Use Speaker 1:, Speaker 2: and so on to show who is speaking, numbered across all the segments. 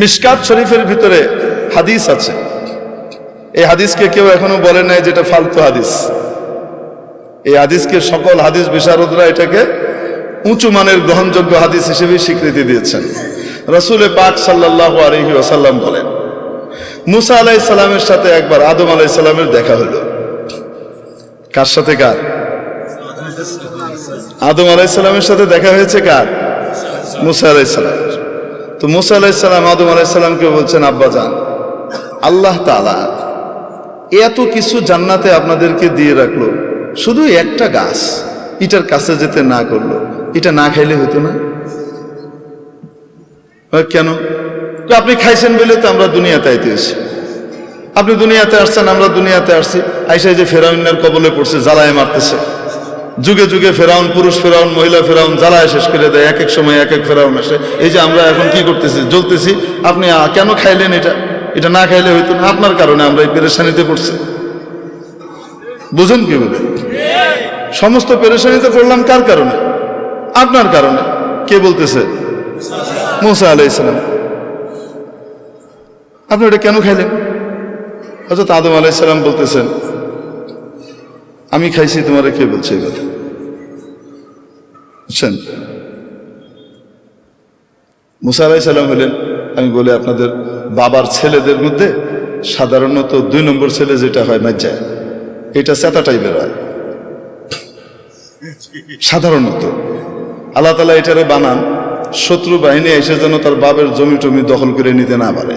Speaker 1: মিশকাত শরীফের ভিতরে হাদিস আছে। এই হাদিসকে কেউ এখনো বলে নাই যেটা ফালতু হাদিস। এই হাদিসকে সকল হাদিস বিশারদরা এটাকে উঁচু মানের গ্রহণযোগ্য হাদিস হিসেবে স্বীকৃতি দিয়েছেন। রাসূল পাক সাল্লাল্লাহু আলাইহি ওয়াসাল্লাম বলেন, মুসা আলাইহিস সালামের সাথে একবার আদম আলাইহিস সালামের দেখা হলো। কার সাথে? কার? আদম আলাইহিস সালামের সাথে দেখা হয়েছে কার? মুসা আলাইহিস সালাম। তো মুসা আলাইহিস সালাম আদম আলাইহিস সালামকে বলছেন, আব্বা জান, আল্লাহ তাআলা এত কিছু জান্নাতে আপনাদেরকে দিয়ে রাখলো, শুধু একটা গাছ এটার কাছে যেতে না করলো, এটা না খাইলে হতো না? কেন? আপনি খাইছেন বলে তো আমরা দুনিয়াতে আইতে এসেছি। আপনি দুনিয়াতে আসছেন, আমরা দুনিয়াতে আসছি। আইসা যে ফেরাউনের কবলে পড়ছে, জ্বালায় মারতেছে। যুগে যুগে ফেরাউন, পুরুষ ফেরাউন, মহিলা ফেরাউন জ্বালায় শেষ করে দেয়। এক এক সময় এক এক ফেরাউন আসে। এই যে আমরা এখন কি করতেছি, জ্বলতেছি। আপনি কেন খাইলেন? এটা না খাইলে হইতো না। আপনার কারণে আমরা এই পেরেশানিতে পড়ছি। বুঝেন কি বলে? সমস্ত পেরেশানিতে পড়লাম কার কারণে? আপনার কারণে। কে বলতেছে? মুসা আলাইহিস সালাম। আপনি এটা কেন খাইলেন? হযরত আদম আলাইহিস সালাম বলতেছেন, আমি খাইছি, তোমারে কে বলছে এই কথা? বুঝছেন? মুসা আলাইহিস সালাম হলেন, আমি বলি আপনাদের বাবার ছেলেদের মধ্যে সাধারণত 2 নম্বর ছেলে যেটা হয় মাজ্জা, এটা চেতা টাইপের হয় সাধারণত। আল্লাহ তাআলা এটারে বানান শত্রু বাহিনী এসে যেন তার বাবার জমি টমি দখল করে নিতে না পারে।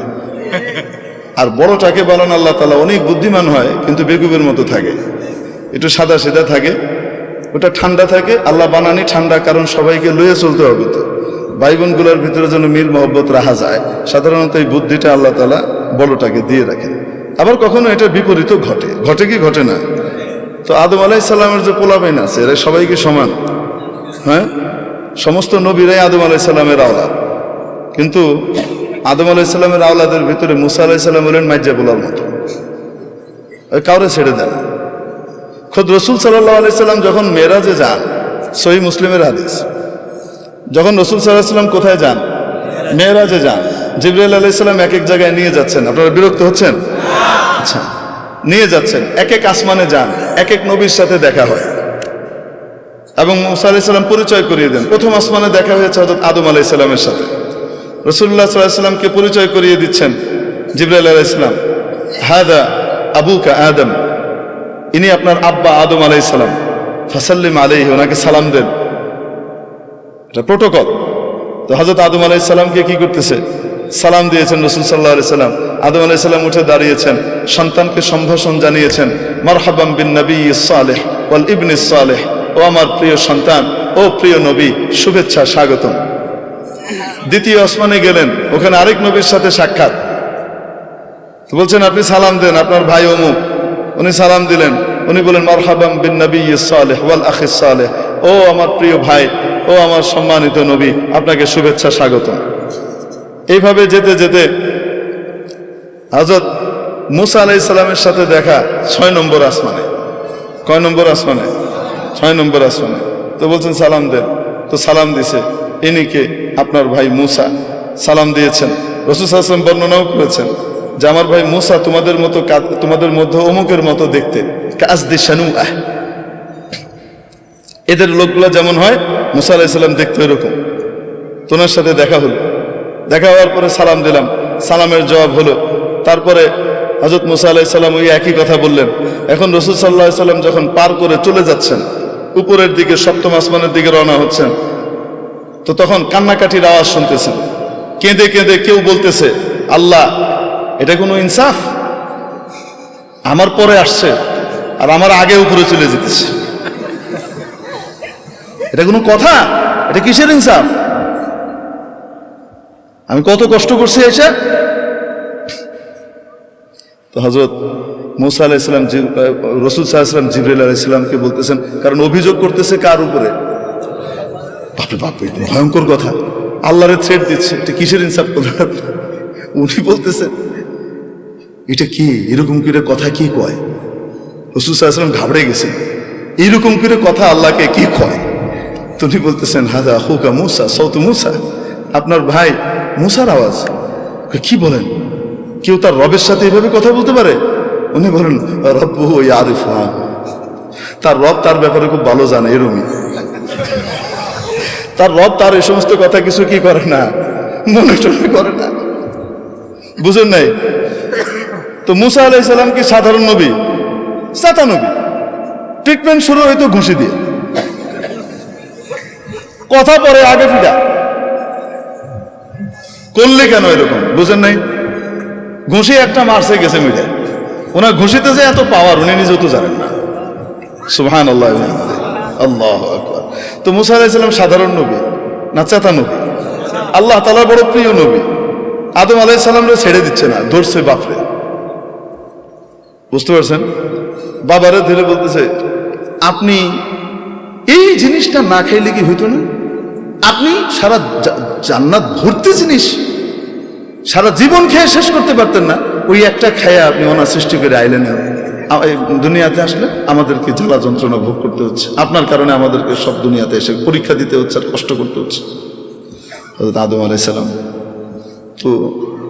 Speaker 1: আর বড়টাকে বানান আল্লাহ তাআলা অনেক বুদ্ধিমান হয়, কিন্তু বেকুবের মতো থাকে, একটু সাদা সিধা থাকে, ওটা ঠান্ডা থাকে। আল্লাহ বানানি ঠান্ডা, কারণ সবাইকে লইয়ে চলতে হবে। তো ভাই বোনগুলোর ভিতরে যেন মিল মহব্বত রাখা যায়, সাধারণত এই বুদ্ধিটা আল্লাহ তাআলা বড়টাকে দিয়ে রাখেন। আবার কখনো এটা বিপরীতও ঘটে। ঘটে কি ঘটে না? তো আদম আলাইহিস সালামের যে পোলাপাইন আছে, এরা সবাই কি সমান? হ্যাঁ, সমস্ত নবীরাই আদম আলাইহিস সালামের আওলাদ। কিন্তু আদম আলাইহিস সালামের আওলাদের ভিতরে মুসা আলাইহিস সালাম হলেন মাইজা পোলার মতো, কাউরে ছেড়ে দেন। খোদ রসুল সাল্লাল্লাহু আলাইহি সাল্লাম যখন মেরাজে যান, সহিহ মুসলিমের হাদিস, যখন রসুল সাল্লাল্লাহু আলাইহি সাল্লাম কোথায় যান? মেরাজে যান। জিবরাইল আলাইহিস সালাম এক এক জায়গায় নিয়ে যাচ্ছেন। আপনারা বিরক্ত হচ্ছেন? আচ্ছা, নিয়ে যাচ্ছেন, এক এক আসমানে যান, এক এক নবীর সাথে দেখা হয় এবং মুসা আলাইহিস সালাম পরিচয় করিয়ে দেন। প্রথম আসমানে দেখা হয়েছে হযরত আদম আলাইহিস সালামের সাথে। রাসূলুল্লাহ সাল্লাল্লাহু আলাইহি সাল্লামকে পরিচয় করিয়ে দিচ্ছেন জিবরাইল আলাইহিস সালাম, হাদা আবুকা আদম, ইনি আপনার আব্বা আদম আলাইহিস সালাম, ফাসাল্লিম আলাইহি, ওনাকে সালাম দেন। এটা প্রোটোকল। তো হযরত আদম আলাইহিস সালামকে কি করতেছে? সালাম দিয়েছেন রাসূল সাল্লাল্লাহু আলাইহি সাল্লাম। আদম আলাইহিস সালাম উঠে দাঁড়িয়েছেন, সন্তানকে সম্ভাষণ জানিয়েছেন, মারহাবাম বিন নবিয়্যিস সালেহ ওয়াল ইবনিস সালেহ, ও আমার প্রিয় সন্তান, ও প্রিয় নবী, শুভেচ্ছা, স্বাগতম। দ্বিতীয় আসমানে গেলেন, ওখানে আরেক নবীর সাথে সাক্ষাৎ। বলছেন, আপনি সালাম দেন, আপনার ভাই অমুক। উনি সালাম দিলেন, উনি বলেন, মারহাবাম বিন নবিয়্যিস সালেহ ওয়াল আখিস সালেহ, ও আমার প্রিয় ভাই, ও আমার সম্মানিত নবী, আপনাকে শুভেচ্ছা, স্বাগতম। এইভাবে যেতে যেতে হযরত মুসা আলাইহিস সালামের সাথে দেখা 6 নম্বর আসমানে। কয় নম্বর আসমানে? 6 নম্বর আসমানে। তো বলছেন সালাম দেন। তো সালাম দিছে, ইনি কে? আপনার ভাই মুসা। সালাম দিয়েছেন। রাসূল সাল্লাল্লাহু আলাইহি ওয়াসাল্লাম বর্ণনাও করেছেন যে আমার ভাই মুসা তোমাদের মতো, তোমাদের মধ্যে অমুকের মতো দেখতে, কাজদি শানুআহ, এদের লোকগুলো যেমন হয় মুসা আলাইহিস সালাম দেখতে এরকম। তোমার সাথে দেখা হলো। দেখা হওয়ার পরে সালাম দিলাম, সালামের জবাব হলো। তারপরে হযরত মুসা আলাইহিস সালাম ওই একই কথা বললেন। এখন রাসূল সাল্লাল্লাহু আলাইহি সাল্লাম যখন পার করে চলে যাচ্ছেন, উপরের দিকে 7ম আসমানের দিকে রওনা হচ্ছেন, তো তখন কান্নাকাটির আওয়াজ শুনতেছেন। কেঁদে কেঁদে কেউ বলতেছে, আল্লাহ, এটা কোনো ইনসাফ? আমার পরে আসছে আর আমার আগে উপরে চলে যেতেছে, এটা কোনো কথা? এটা কিসের ইনসাফ? আমি কত কষ্ট করছি এসে। তো হযরত মুসা আলাইহিস সালাম রাসূল সাল্লাল্লাহু আলাইহি ওয়াসাল্লাম জিবরাইল আলাইহিস সালামকে বলতেছেন, কারণ অভিযোগ করতেছে কার উপরে? বাপরে বাপ, ভয়ঙ্কর কথা। আল্লাহরে থ্রেট দিচ্ছে, এটা কিসের ইনসাফ কথা? উনি বলতেছেন, এটা কি এরকম করে কথা কি কয়? রাসূল সাল্লাল্লাহু আলাইহি ওয়াসাল্লাম ঘাবড়ে গেছেন, এইরকম করে কথা আল্লাহকে কি কয়? তুমি বলতেছেন, হাযা আখুকা মুসা, সাউতু মুসা, আপনার ভাই মুসার আওয়াজ। কি বলেন, কেউ তার রবের সাথে এভাবে কথা বলতে পারে? উনি বলেন রব্বুহু ইয়ারিফুহু, তার রব তার ব্যাপারে খুব ভালো জানে। এরকমই তার রব তার এই সমস্ত কথা কিছু কি করে না, মনে টনে করে না। বুঝেন নাই? তো মুসা আলাইহিস সালাম কি সাধারণ নবী? চাচা নবী। ট্রিটমেন্ট শুরু হইতো ঘুষি দিয়ে, কথা পরে আগে ফিরা। করলে কেন এরকম? বুঝেন নাই? ঘুষি একটা মারছে গেছে মিলে, ওনার ঘুষিতে যে এত পাওয়ার উনি নিজেও তো জানেন না। সুবহানাল্লাহ, আল্লাহু আকবার। তো মুসা আলাইহিস সালাম সাধারণ নবী না চাচা নবী? আল্লাহ তাআলার বড় প্রিয় নবী। আদম আলাইহিস সালামরে ছেড়ে দিচ্ছে না, ধরছে বাপরে। বুঝতে পারছেন? বাবারে ধরে বলতেছে, আপনি এই জিনিসটা না খাইলে কি হইতো না? আপনি সারা জান্নাত ভর্তি জিনিস সারা জীবন খেয়ে শেষ করতে পারতেন না, ওই একটা খায়া আপনি অনার সৃষ্টি করে আইলেন। দুনিয়াতে আসলে আমাদেরকে জ্বালা যন্ত্রণা ভোগ করতে হচ্ছে, আপনার কারণে আমাদেরকে সব দুনিয়াতে এসে পরীক্ষা দিতে হচ্ছে আর কষ্ট করতে হচ্ছে। হযরত আদম আলাইহিস সালাম তো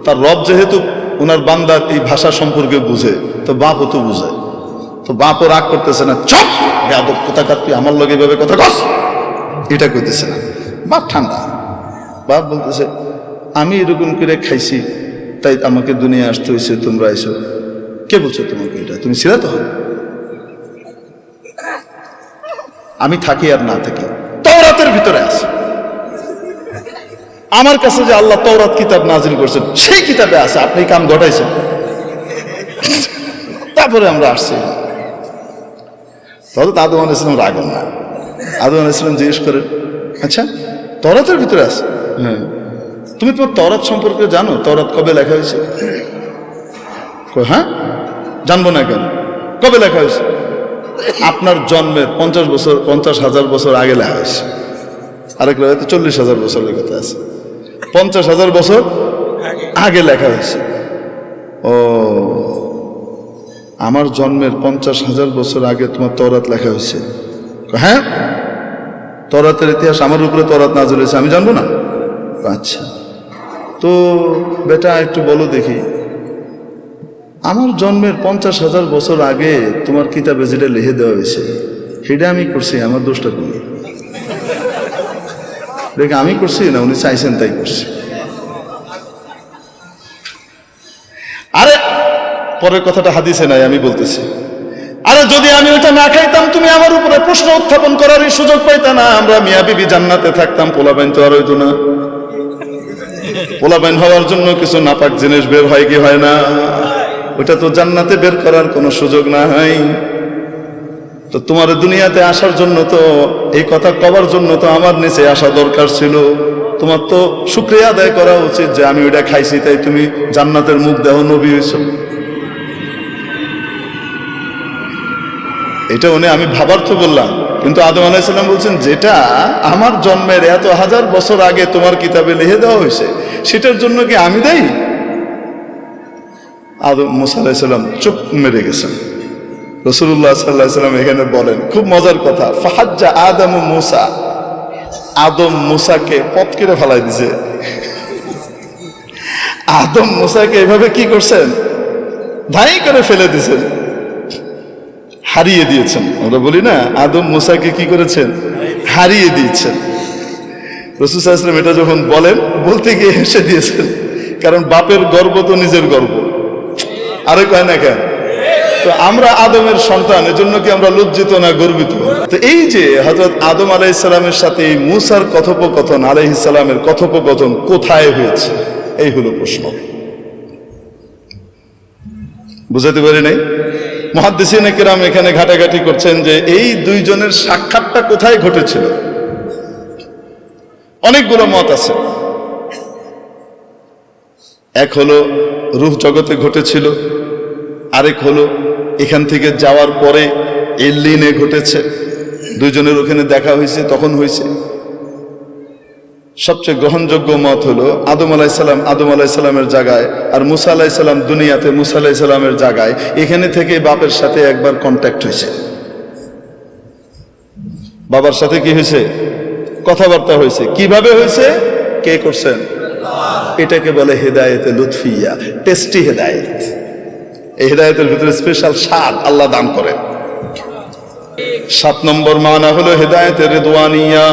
Speaker 1: তার রব যেহেতু ওনার বান্দার এই ভাষা সম্পর্কে বুঝে, তো বাপও তো বুঝে। তো বাপও রাগ করতেছে না, চুপ বেয়াদব কোথাকার, তুই আমার লগে এভাবে কথা কস, এটা কইতেছে না। বাপ ঠান্ডা। বাপ বলতেছে, আমি এরকম করে খাইছি তাই আমাকে দুনিয়া আসতে হয়েছে, তোমরা এসো। কে বলছো তোমাকে এটা? তুমি ছিলা তো? আমি থাকি আর না থাকি তওরাতের ভিতরে আছে। আমার কাছে যে আল্লাহ তওরাত কিতাব নাজিল করছেন সেই কিতাবে আছে, আপনি কাম ঘটাইছেন। তারপরে আমরা আসছি। তাহলে আদম আলাইহিস সালাম রাগন না। আদম আলাইহিস সালাম জিজ্ঞেস করেন, আচ্ছা তওরাতের ভিতরে আছে? হ্যাঁ। তুমি তোমার তওরাত সম্পর্কে জানো? তওরাত কবে লেখা হয়েছে? হ্যাঁ, জানবো না কেন? কবে লেখা হয়েছে? আপনার জন্মের 50,000 বছর আগে লেখা হয়েছে। আরেক রাতে 40,000 বছরের কথা আছে। 50,000 বছর আগে লেখা হয়েছে। ও, আমার জন্মের 50,000 বছর আগে তোমার তওরাত লেখা হয়েছে? হ্যাঁ, তওরাতের ইতিহাস আমার উপরে তওরাত নাযিল হয়েছে, আমি জানবো না? আচ্ছা, তো বেটা একটু বলো দেখি, আমার জন্মের 50,000 বছর আগে তোমার কিতাবে যেটা লিখে দেওয়া হয়েছে সেটা আমি করছি, আমার দোষটা করি? দেখে আমি করছি না, উনি চাইছেন তাই করছি। আরে পরের কথাটা হাদিসে নাই, আমি বলতেছি। আরে যদি আমি ওটা না খাইতাম তুমি আমার উপরে প্রশ্ন উত্থাপন করার সুযোগ পাইতা না। আমরা মিয়া বিবি জান্নাতে থাকতাম, পোলাপাইন তো আর হইতো না। পোলাপাইন হওয়ার জন্য কিছু নাপাক জিনিস বের হয় কি হয় না? ওটা তো জান্নাতে বের করার কোনো সুযোগ না হয়। তো তোমার দুনিয়াতে আসার জন্য তো, এই কথা কবার জন্য তো আমার নিচে আসা দরকার ছিল। তোমার তো শুকরিয়া আদায় করা উচিত যে আমি ওইটা খাইছি তাই তুমি জান্নাতের মুখ দেহ নবী হইছ। এটা উনি আমি ভাবার তো বললাম, কিন্তু আদম আলাইহিস সালাম বলছেন যেটা আমার জন্মের এত হাজার বছর আগে তোমার কিতাবে লিখে দেওয়া হয়েছে সেটার জন্য কি আমি দায়ী? আদম মুসা আলাইহিস সালাম চুপ মেরে গেছেন। রাসূলুল্লাহ সাল্লাল্লাহু আলাইহি ওয়াসাল্লাম এখানে বলেন খুব মজার কথা, ফাহাজ্জা আদম মুসা, আদম মুসাকে পথ কেটে ফেলাই দিছে। আদম মুসাকে এভাবে কি করছেন? ধাই করে ফেলে দিয়েছেন, হারিয়ে দিয়েছেন। আমরা বলি না আদম মুসাকে কি করেছেন? হারিয়ে দিয়েছেন। রাসূল সাল্লাল্লাহু আলাইহি ওয়াসাল্লাম এটা যখন বলেন, বলতে গিয়ে হেসে দিয়েছেন, কারণ বাপের গর্ব তো নিজের গর্ব, আরে কয় না কেন? তো আমরা আদমের সন্তান, এজন্য কি আমরা লজ্জিত না গর্বিত? তো এই যে হযরত আদম আলাইহিস সালামের সাথে এই মূসার কথোপকথন, আলাইহিস সালামের কথোপকথন কোথায় হয়েছে, এই হলো প্রশ্ন। বুঝাতে পারি নাই? মুহাদ্দিসিনে কেরাম এখানে ঘাটাঘাটি করছেন যে এই দুইজনের সাক্ষাৎটা কোথায় ঘটেছিল। অনেকগুলো মত আছে। এক হলো রূহ জগতে ঘটেছিল, আরেক হলো এখান থেকে যাওয়ার পরে এল্লিনে ঘটেছে, দুইজনের ওখানে দেখা হয়েছে তখন হয়েছে। সবচেয়ে গ্রহণযোগ্য মত হলো আদম আলাইহিস সালামের জায়গায় আর মুসা আলাইহিস সালাম দুনিয়াতে মুসা আলাইহিস সালামের জায়গায়, এখানে থেকে বাপের সাথে একবার কন্ট্যাক্ট হয়েছে। বাবার সাথে কি হয়েছে? কথাবার্তা হয়েছে। কিভাবে হয়েছে? কে করছেন? এটাকে বলে হেদায়েতে লুৎফিয়া, টেস্টি হেদায়েত। এই হেদায়েতের ভিতরে স্পেশাল স্বাদ আল্লাহ দান করেন। 7 নম্বর মানা হলো হেদায়েতে রিদওয়ানিয়া,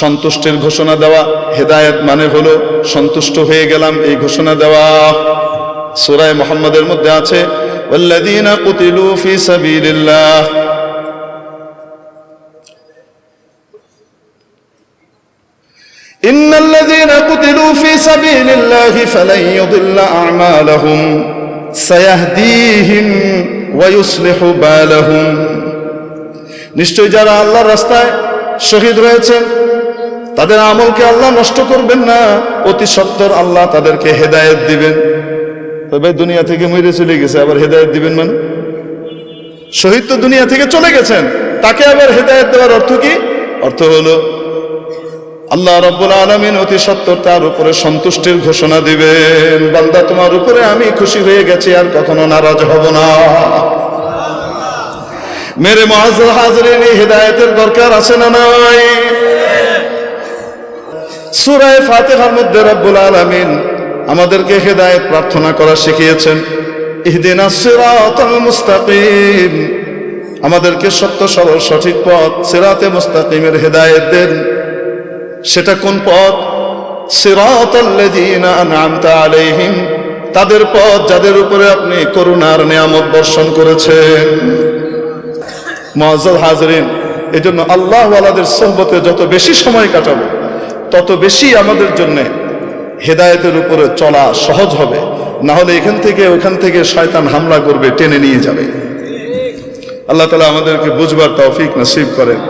Speaker 1: সন্তুষ্টির ঘোষণা দেওয়া। হেদায়েত মানে হলো সন্তুষ্ট হয়ে গেলাম এই ঘোষণা দেওয়া। সূরা মুহাম্মাদের মধ্যে আছে ওয়াল্লাযীনা কুতিলু ফি সাবিলিল্লাহ ইন্নাল্লাযীনা কুতিলু ফি সাবিলিল্লাহি ফালান ইউদিল্লা আ'মালাহুম সায়াহদিহিম ওয়া ইউসলিহু বালাহুম। নিশ্চয় যারা আল্লাহর রাস্তায় শহীদ হয়েছেন তাদের আমলকে আল্লাহ নষ্ট করবেন না, অতি সত্বর আল্লাহ তাদেরকে হেদায়েত দিবেন। তবে দুনিয়া থেকে মরে চলে গেছে, আবার হেদায়েত দিবেন মানে? শহীদ তো দুনিয়া থেকে চলে গেছেন, তাকে আবার হেদায়েত দেওয়ার অর্থ কি? অর্থ হলো আল্লাহ রাব্বুল আলামিন অতি সত্বর তার উপরে সন্তুষ্টির ঘোষণা দিবেন, বান্দা তোমার উপরে আমি খুশি হয়ে গেছি, আর কখনো নারাজ হব না। মেরে মুআজ্জাজ হাজরিন, এই হেদায়েতের দরকার আছে না নাই? সূরা ফাতিহার মধ্যে রব্বুল আলামিন আমাদেরকে হেদায়েত প্রার্থনা করা শিখিয়েছেন। ইহদিনাস সিরাতাল মুস্তাকিম, আমাদেরকে সত্য সরল সঠিক পথ সিরাতে মুস্তাকিমের হেদায়েত দেন। সেটা কোন পথ? সিরাতাল্লাযীনা আন'আমতা আলাইহিম, তাদের পথ যাদের উপরে আপনি করুণার নিয়ামত বর্ষণ করেছেন। মুআজ্জাজ হাজরিন, এজন্য আল্লাহ ওয়ালাদের সোহবতে যত বেশি সময় কাটাবো তত বেশি আমাদের জন্য হেদায়েতের উপরে চলা সহজ হবে। না হলে এখান থেকে ওখান থেকে শয়তান হামলা করবে, টেনে নিয়ে যাবে। আল্লাহ তাআলা আমাদেরকে বুঝবার তৌফিক নসিব করেন।